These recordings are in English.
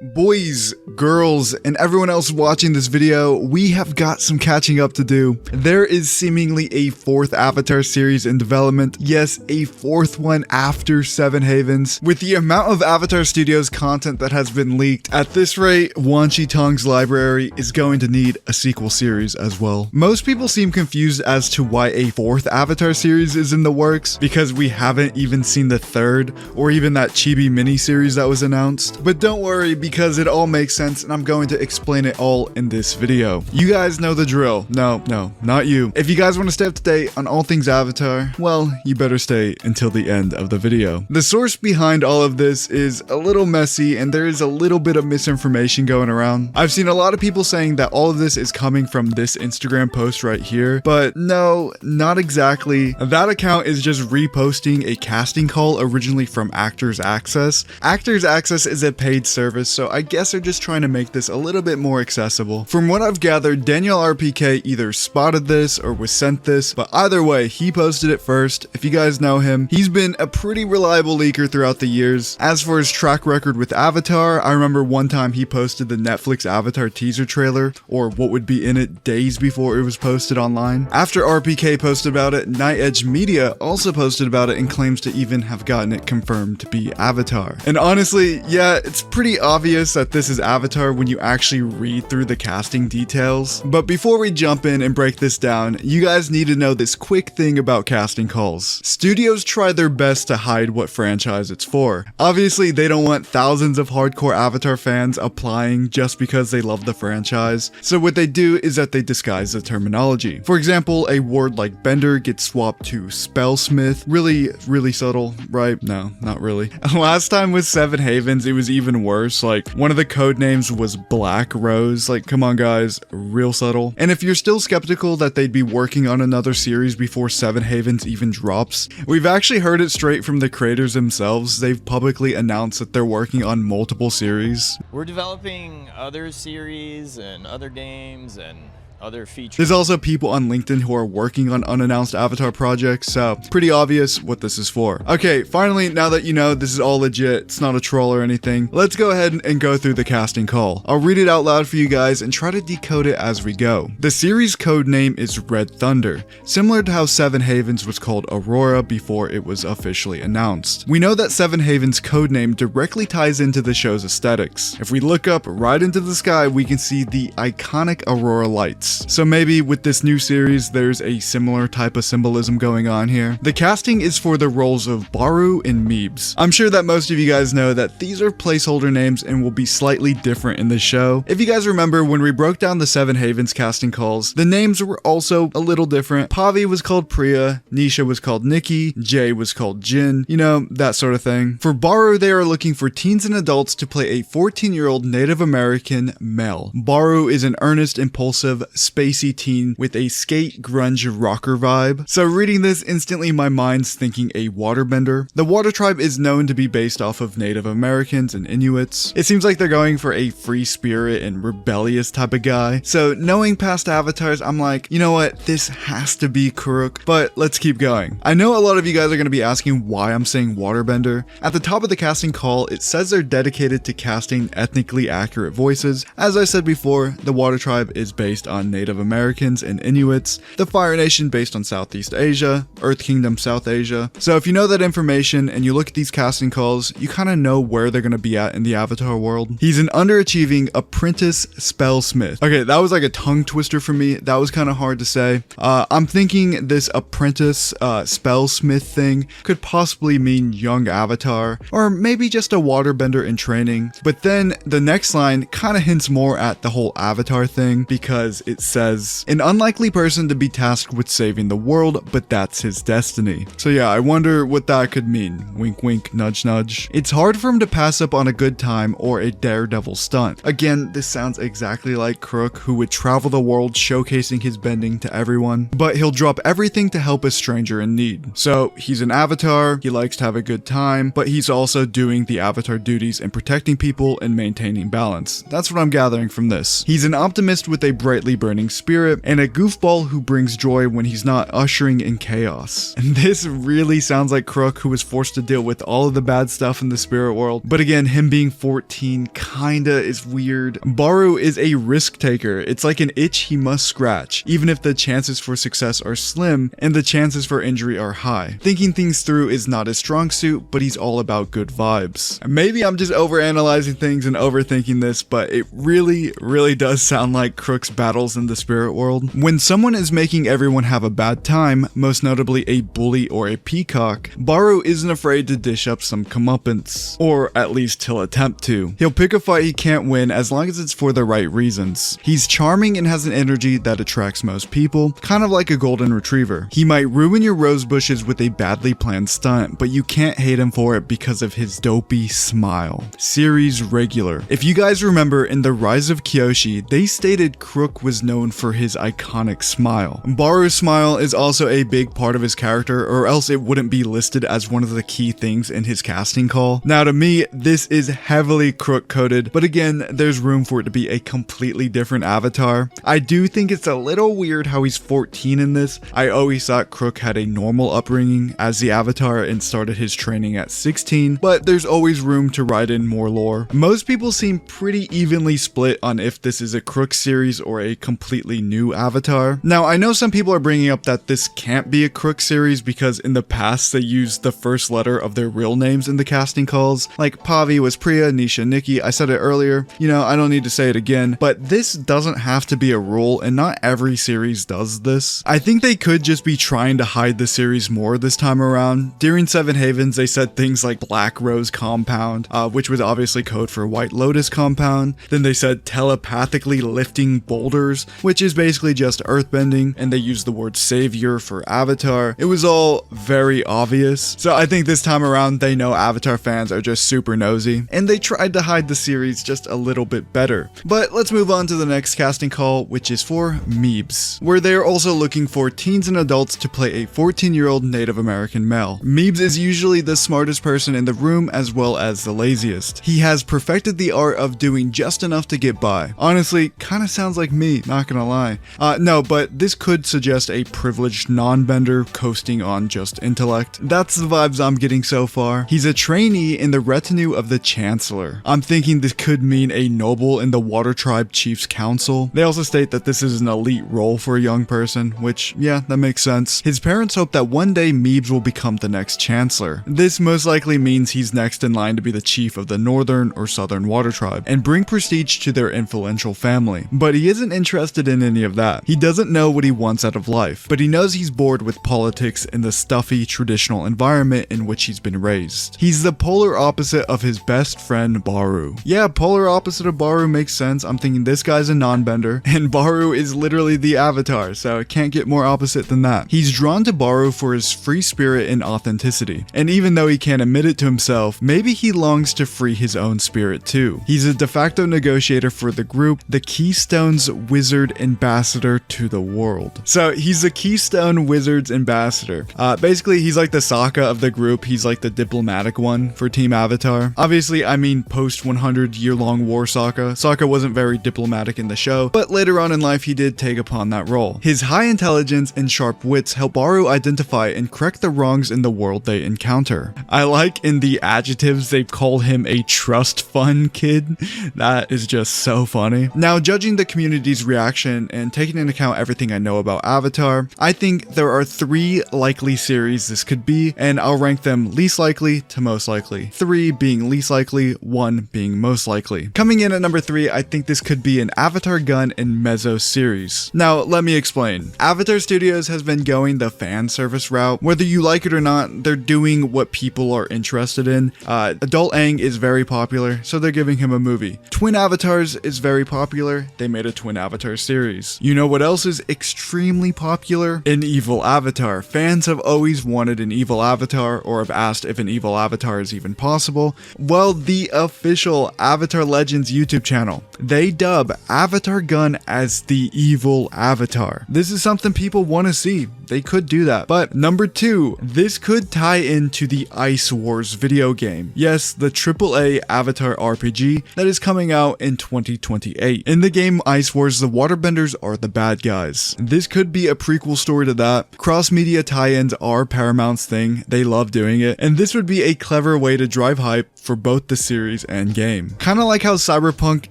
Boys, girls, and everyone else watching this video, we have got some catching up to do. There is seemingly a fourth Avatar series in development. Yes, a fourth one after Seven Havens. With the amount of Avatar Studios content that has been leaked, at this rate, Wan Chi Tong's library is going to need a sequel series as well. Most people seem confused as to why a fourth Avatar series is in the works, because we haven't even seen the third, or even that chibi miniseries that was announced. But don't worry, because it all makes sense and I'm going to explain it all in this video. You guys know the drill. No, not you. If you guys want to stay up to date on all things Avatar, well, you better stay until the end of the video. The source behind all of this is a little messy and there is a little bit of misinformation going around. I've seen a lot of people saying that all of this is coming from this Instagram post right here, but no, not exactly. That account is just reposting a casting call originally from Actors Access. Actors Access is a paid service, so I guess they're just trying to make this a little bit more accessible. From what I've gathered, Daniel RPK either spotted this or was sent this, but either way, he posted it first. If you guys know him, he's been a pretty reliable leaker throughout the years. As for his track record with Avatar, I remember one time he posted the Netflix Avatar teaser trailer, or what would be in it, days before it was posted online. After RPK posted about it, Night Edge Media also posted about it and claims to even have gotten it confirmed to be Avatar. And honestly, yeah, it's pretty obvious that this is Avatar when you actually read through the casting details. But before we jump in and break this down, you guys need to know this quick thing about casting calls. Studios try their best to hide what franchise it's for. Obviously, they don't want thousands of hardcore Avatar fans applying just because they love the franchise. So what they do is that they disguise the terminology. For example, a word like bender gets swapped to spellsmith. Really subtle, right? No, not really. Last time with Seven Havens, it was even worse. Like, one of the code names was Black Rose. Like, come on guys, real subtle. And if you're still skeptical that they'd be working on another series before Seven Havens even drops, we've actually heard it straight from the creators themselves. They've publicly announced that they're working on multiple series. We're developing other series and other games and other features. There's also people on LinkedIn who are working on unannounced Avatar projects, so pretty obvious what this is for. Okay, finally, now that you know this is all legit, it's not a troll or anything, let's go ahead and go through the casting call. I'll read it out loud for you guys and try to decode it as we go. The series code name is Red Thunder, similar to how Seven Havens was called Aurora before it was officially announced. We know that Seven Havens' code name directly ties into the show's aesthetics. If we look up right into the sky, we can see the iconic Aurora lights. So maybe with this new series, there's a similar type of symbolism going on here. The casting is for the roles of Baroo and Meebs. I'm sure that most of you guys know that these are placeholder names and will be slightly different in the show. If you guys remember when we broke down the Seven Havens casting calls, the names were also a little different. Pavi was called Priya, Nisha was called Nikki, Jay was called Jin, you know, that sort of thing. For Baroo, they are looking for teens and adults to play a 14-year-old Native American male. Baroo is an earnest, impulsive, spacey teen with a skate grunge rocker vibe. So reading this, instantly my mind's thinking a waterbender. The water tribe is known to be based off of Native Americans and Inuits. It seems like they're going for a free spirit and rebellious type of guy. So knowing past avatars, I'm like, you know what, this has to be Kuruk, but let's keep going. I know a lot of you guys are going to be asking why I'm saying waterbender. At the top of the casting call, it says they're dedicated to casting ethnically accurate voices. As I said before, the water tribe is based on Native Americans and Inuits, the Fire Nation based on Southeast Asia, Earth Kingdom South Asia. So if you know that information and you look at these casting calls, you kind of know where they're going to be at in the Avatar world. He's an underachieving apprentice spellsmith. Okay, that was like a tongue twister for me. That was kind of hard to say. I'm thinking this apprentice spellsmith thing could possibly mean young Avatar, or maybe just a waterbender in training. But then the next line kind of hints more at the whole Avatar thing, because it says, an unlikely person to be tasked with saving the world, but that's his destiny. So yeah, I wonder what that could mean. Wink wink, nudge nudge. It's hard for him to pass up on a good time or a daredevil stunt. Again, this sounds exactly like Crook, who would travel the world showcasing his bending to everyone, but he'll drop everything to help a stranger in need. So he's an Avatar, he likes to have a good time, but he's also doing the Avatar duties and protecting people and maintaining balance. That's what I'm gathering from this. He's an optimist with a brightly burning burning spirit, and a goofball who brings joy when he's not ushering in chaos. And this really sounds like Crook, who was forced to deal with all of the bad stuff in the spirit world. But again, him being 14 kinda is weird. Baroo is a risk taker. It's like an itch he must scratch, even if the chances for success are slim and the chances for injury are high. Thinking things through is not his strong suit, but he's all about good vibes. Maybe I'm just overanalyzing things and overthinking this, but it really does sound like Crook's battles in the spirit world. When someone is making everyone have a bad time, most notably a bully or a peacock, Baroo isn't afraid to dish up some comeuppance, or at least he'll attempt to. He'll pick a fight he can't win as long as it's for the right reasons. He's charming and has an energy that attracts most people, kind of like a golden retriever. He might ruin your rose bushes with a badly planned stunt, but you can't hate him for it because of his dopey smile. Series regular. If you guys remember in The Rise of Kyoshi, they stated Crook was known for his iconic smile. Baroo's smile is also a big part of his character, or else it wouldn't be listed as one of the key things in his casting call. Now to me, this is heavily Crook coded, but again, there's room for it to be a completely different avatar. I do think it's a little weird how he's 14 in this. I always thought Crook had a normal upbringing as the avatar and started his training at 16, but there's always room to write in more lore. Most people seem pretty evenly split on if this is a Crook series or a completely new avatar. Now, I know some people are bringing up that this can't be a Crook series because in the past they used the first letter of their real names in the casting calls. Like Pavi was Priya, Nisha Nikki. I said it earlier, you know, I don't need to say it again, but this doesn't have to be a rule and not every series does this. I think they could just be trying to hide the series more this time around. During Seven Havens, they said things like Black Rose Compound, which was obviously code for White Lotus Compound. Then they said telepathically lifting boulders, which is basically just earthbending, and they used the word savior for Avatar. It was all very obvious. So I think this time around they know Avatar fans are just super nosy, and they tried to hide the series just a little bit better. But let's move on to the next casting call, which is for Meebs, where they are also looking for teens and adults to play a 14-year-old Native American male. Meebs is usually the smartest person in the room as well as the laziest. He has perfected the art of doing just enough to get by. Honestly, kind of sounds like me, not gonna lie. No, but this could suggest a privileged non-bender coasting on just intellect. That's the vibes I'm getting so far. He's a trainee in the retinue of the Chancellor. I'm thinking this could mean a noble in the Water Tribe Chief's Council. They also state that this is an elite role for a young person, which, yeah, that makes sense. His parents hope that one day Meebs will become the next Chancellor. This most likely means he's next in line to be the chief of the Northern or Southern Water Tribe and bring prestige to their influential family. But he isn't interested in any of that. He doesn't know what he wants out of life, but he knows he's bored with politics in the stuffy, traditional environment in which he's been raised. He's the polar opposite of his best friend Baroo. Yeah, polar opposite of Baroo makes sense. I'm thinking this guy's a non-bender, and Baroo is literally the avatar, so it can't get more opposite than that. He's drawn to Baroo for his free spirit and authenticity, and even though he can't admit it to himself, maybe he longs to free his own spirit too. He's a de facto negotiator for the group, the Keystone's Wizard Ambassador to the world. So he's the Keystone Wizard's Ambassador. Basically, he's like the Sokka of the group. He's like the diplomatic one for Team Avatar. Obviously, I mean post 100-year-long war Sokka. Sokka wasn't very diplomatic in the show, but later on in life he did take upon that role. His high intelligence and sharp wits help Baroo identify and correct the wrongs in the world they encounter. I like in the adjectives they call him a trust fund kid. That is just so funny. Now, judging the community's reaction and taking into account everything I know about Avatar, I think there are 3 likely series this could be, and I'll rank them least likely to most likely. 3 being least likely, 1 being most likely. Coming in at number 3, I think this could be an Avatar Gun and Mezzo series. Now, let me explain. Avatar Studios has been going the fan service route. Whether you like it or not, they're doing what people are interested in. Adult Aang is very popular, so they're giving him a movie. Twin Avatars is very popular. They made a Twin Avatar series. You know what else is extremely popular? An evil avatar. Fans have always wanted an evil avatar, or have asked if an evil avatar is even possible. Well, the official Avatar Legends YouTube channel they dub Avatar Gun as the evil Avatar. This is something people want to see. They could do that. But number 2, this could tie into the Ice Wars video game. Yes, the AAA Avatar RPG that is coming out in 2028. In the game Ice Wars, the waterbenders are the bad guys. This could be a prequel story to that. Cross-media tie-ins are Paramount's thing. They love doing it. And this would be a clever way to drive hype for both the series and game. Kind of like how Cyberpunk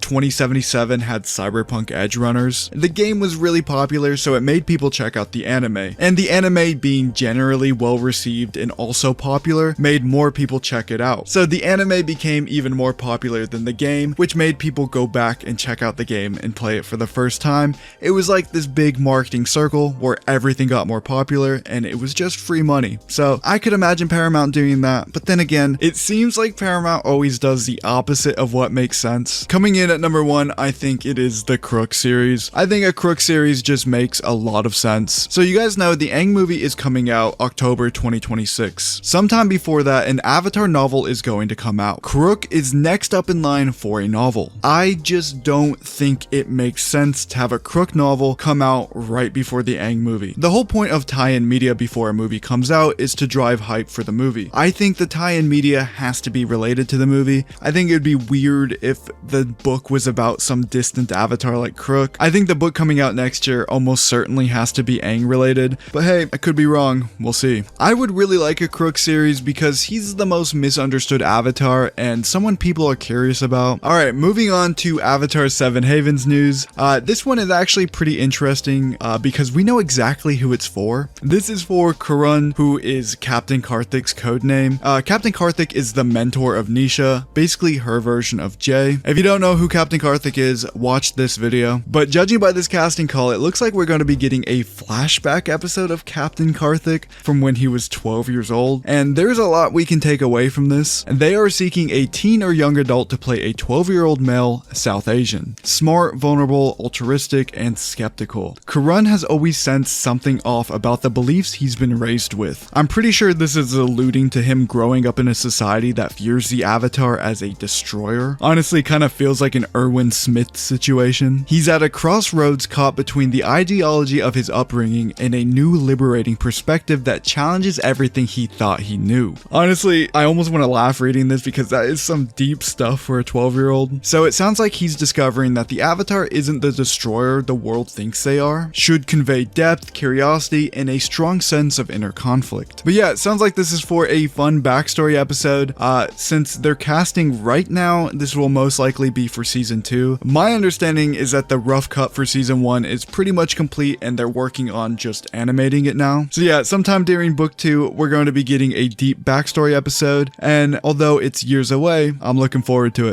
2077 had Cyberpunk Edge Runners. The game was really popular, so it made people check out the anime. And the anime being generally well received and also popular made more people check it out. So the anime became even more popular than the game, which made people go back and check out the game and play it for the first time. It was like this big marketing circle where everything got more popular and it was just free money. So I could imagine Paramount doing that, but then again, it seems like Paramount always does the opposite of what makes sense. Coming in at number 1, I think it is the Crook series. I think a Crook series just makes a lot of sense. So you guys know the Aang movie is coming out October 2026. Sometime before that, an Avatar novel is going to come out. Crook is next up in line for a novel. I just don't think it makes sense to have a Crook novel come out right before the Aang movie. The whole point of tie-in media before a movie comes out is to drive hype for the movie. I think the tie-in media has to be related to the movie. I think it would be weird if the book was about some distant Avatar like Crook. I think the book coming out next year almost certainly has to be Aang related, but hey, I could be wrong. We'll see. I would really like a Crook series because he's the most misunderstood Avatar and someone people are curious about. Alright, moving on to Avatar 7 Havens news. This one is actually pretty interesting because we know exactly who it's for. This is for Karun, who is Captain Karthik's codename. Captain Karthik is the mentor of Nisha, basically her version of Jay. If you don't know who Captain Karthik is, watch this video. But judging by this casting call, it looks like we're going to be getting a flashback episode of Captain Karthik from when he was 12 years old. And there's a lot we can take away from this. They are seeking a teen or young adult to play a 12-year-old male South Asian. Smart, vulnerable, altruistic, and skeptical. Karun has always sensed something off about the beliefs he's been raised with. I'm pretty sure this is alluding to him growing up in a society that views the Avatar as a destroyer. Honestly, kind of feels like an Erwin Smith situation. He's at a crossroads caught between the ideology of his upbringing and a new liberating perspective that challenges everything he thought he knew. Honestly, I almost want to laugh reading this because that is some deep stuff for a 12-year-old. So it sounds like he's discovering that the Avatar isn't the destroyer the world thinks they are. Should convey depth, curiosity, and a strong sense of inner conflict. But yeah, it sounds like this is for a fun backstory episode. Since they're casting right now, this will most likely be for season 2. My understanding is that the rough cut for season 1 is pretty much complete and they're working on just animating it now. So yeah, sometime during book 2, we're going to be getting a deep backstory episode, and although it's years away, I'm looking forward to it.